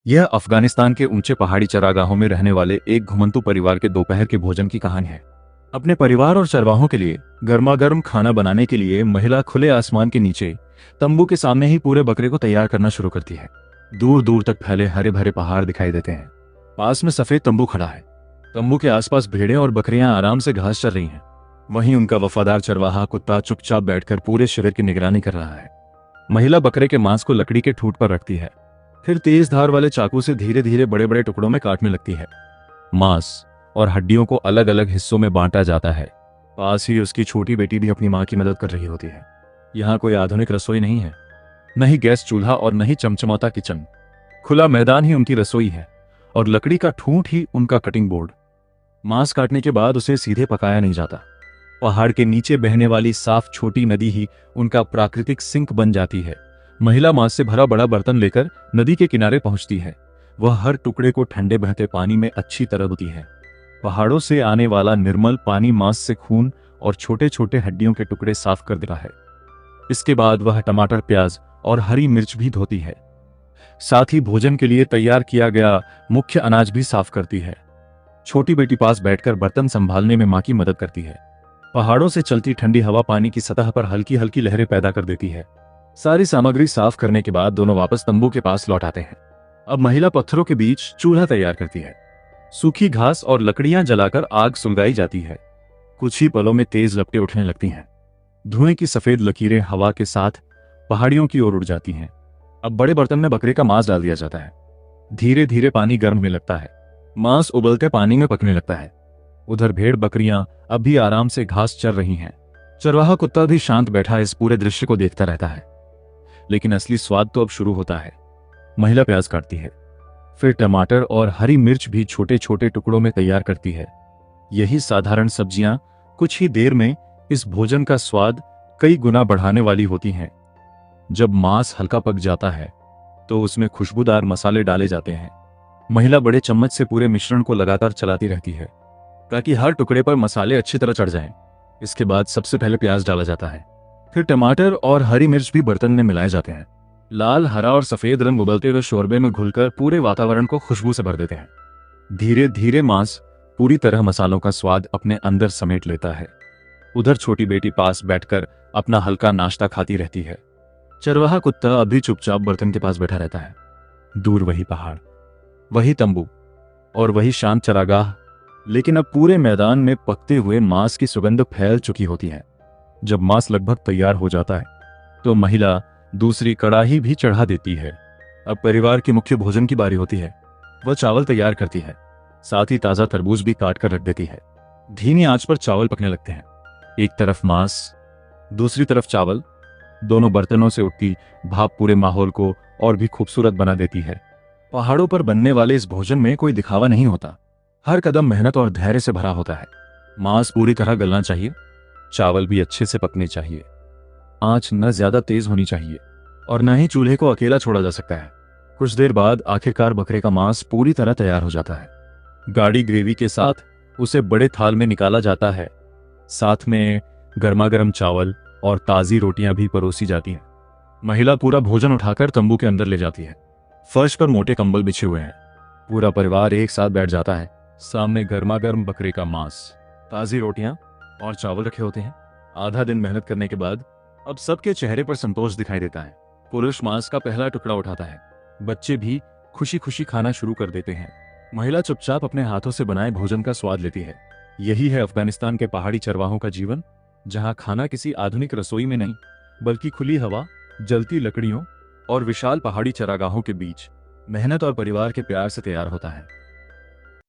यह अफगानिस्तान के ऊंचे पहाड़ी चरागाहों में रहने वाले एक घुमंतू परिवार के दोपहर के भोजन की कहानी है। अपने परिवार और चरवाहों के लिए गर्मा गर्म खाना बनाने के लिए महिला खुले आसमान के नीचे तंबू के सामने ही पूरे बकरे को तैयार करना शुरू करती है। दूर दूर तक फैले हरे भरे पहाड़ दिखाई देते हैं। पास में सफेद तंबू खड़ा है। तंबू के आसपास भेड़ें और बकरियां आराम से घास चर रही हैं। वहीं उनका वफादार चरवाहा कुत्ता चुपचाप बैठकर पूरे शरीर की निगरानी कर रहा है। महिला बकरे के मांस को लकड़ी के ठूंठ पर रखती है, फिर तेज धार वाले चाकू से धीरे धीरे बड़े बड़े टुकड़ों में काटने लगती है। मांस और हड्डियों को अलग अलग हिस्सों में बांटा जाता है। पास ही उसकी छोटी बेटी भी अपनी मां की मदद कर रही होती है। यहाँ कोई आधुनिक रसोई नहीं है, न ही गैस चूल्हा और न ही चमचमाता किचन। खुला मैदान ही उनकी रसोई है और लकड़ी का ठूंठ ही उनका कटिंग बोर्ड। मांस काटने के बाद उसे सीधे पकाया नहीं जाता। पहाड़ के नीचे बहने वाली साफ छोटी नदी ही उनका प्राकृतिक सिंक बन जाती है। महिला मांस से भरा बड़ा बर्तन लेकर नदी के किनारे पहुंचती है। वह हर टुकड़े को ठंडे बहते पानी में अच्छी तरह धोती है। पहाड़ों से आने वाला निर्मल पानी मांस से खून और छोटे छोटे हड्डियों के टुकड़े साफ कर देता है। इसके बाद वह टमाटर, प्याज और हरी मिर्च भी धोती है। साथ ही भोजन के लिए तैयार किया गया मुख्य अनाज भी साफ करती है। छोटी बेटी पास बैठकर बर्तन संभालने में मां की मदद करती है। पहाड़ों से चलती ठंडी हवा पानी की सतह पर हल्की हल्की लहरें पैदा कर देती है। सारी सामग्री साफ करने के बाद दोनों वापस तंबू के पास लौट आते हैं। अब महिला पत्थरों के बीच चूल्हा तैयार करती है। सूखी घास और लकड़ियां जलाकर आग सुलगाई जाती है। कुछ ही पलों में तेज लपटें उठने लगती हैं। धुएं की सफेद लकीरें हवा के साथ पहाड़ियों की ओर उड़ जाती हैं। अब बड़े बर्तन में बकरे का मांस डाल दिया जाता है। धीरे धीरे पानी गर्म होने लगता है। मांस उबलते पानी में पकने लगता है। उधर भेड़ बकरियां अब भी आराम से घास चर रही हैं। चरवाहा कुत्ता भी शांत बैठा इस पूरे दृश्य को देखता रहता है। लेकिन असली स्वाद तो अब शुरू होता है। महिला प्याज काटती है, फिर टमाटर और हरी मिर्च भी छोटे छोटे टुकड़ों में तैयार करती है। यही साधारण सब्जियां कुछ ही देर में इस भोजन का स्वाद कई गुना बढ़ाने वाली होती हैं। जब मांस हल्का पक जाता है तो उसमें खुशबूदार मसाले डाले जाते हैं। महिला बड़े चम्मच से पूरे मिश्रण को लगातार चलाती रहती है ताकि हर टुकड़े पर मसाले अच्छी तरह चढ़ जाएं। इसके बाद सबसे पहले प्याज डाला जाता है, फिर टमाटर और हरी मिर्च भी बर्तन में मिलाए जाते हैं। लाल, हरा और सफेद रंग उबलते हुए शोरबे में घुलकर पूरे वातावरण को खुशबू से भर देते हैं। धीरे धीरे मांस पूरी तरह मसालों का स्वाद अपने अंदर समेट लेता है। उधर छोटी बेटी पास बैठकर अपना हल्का नाश्ता खाती रहती है। चरवाहा कुत्ता अभी चुपचाप बर्तन के पास बैठा रहता है। दूर वही पहाड़, वही तंबू और वही शांत चरागाह। लेकिन अब पूरे मैदान में पकते हुए मांस की सुगंध फैल चुकी होती है। जब मांस लगभग तैयार हो जाता है तो महिला दूसरी कड़ाही भी चढ़ा देती है। अब परिवार के मुख्य भोजन की बारी होती है। वह चावल तैयार करती है, साथ ही ताजा तरबूज भी काट कर रख देती है। धीमी आंच पर चावल पकने लगते हैं। एक तरफ मांस, दूसरी तरफ चावल। दोनों बर्तनों से उठती भाप पूरे माहौल को और भी खूबसूरत बना देती है। पहाड़ों पर बनने वाले इस भोजन में कोई दिखावा नहीं होता। हर कदम मेहनत और धैर्य से भरा होता है। मांस पूरी तरह गलना चाहिए, चावल भी अच्छे से पकने चाहिए। आंच न ज्यादा तेज होनी चाहिए और न ही चूल्हे को अकेला छोड़ा जा सकता है। कुछ देर बाद आखिरकार बकरे का मांस पूरी तरह तैयार हो जाता है। गाढ़ी ग्रेवी के साथ उसे बड़े थाल में निकाला जाता है। साथ में गर्मा गर्म चावल और ताजी रोटियां भी परोसी जाती हैं। महिला पूरा भोजन उठाकर तंबू के अंदर ले जाती है। फर्श पर मोटे कंबल बिछे हुए हैं। पूरा परिवार एक साथ बैठ जाता है। सामने गर्मा गर्म बकरे का मांस, ताजी रोटियां और चावल रखे होते हैं। आधा दिन मेहनत करने के बाद अब सबके चेहरे पर संतोष दिखाई देता है। पुरुष मांस का पहला टुकड़ा उठाता है। बच्चे भी खुशी खुशी खाना शुरू कर देते हैं। महिला चुपचाप अपने हाथों से बनाए भोजन का स्वाद लेती है। यही है अफगानिस्तान के पहाड़ी चरवाहों का जीवन, जहां खाना किसी आधुनिक रसोई में नहीं बल्कि खुली हवा, जलती लकड़ियों और विशाल पहाड़ी चरागाहों के बीच मेहनत और परिवार के प्यार से तैयार होता है।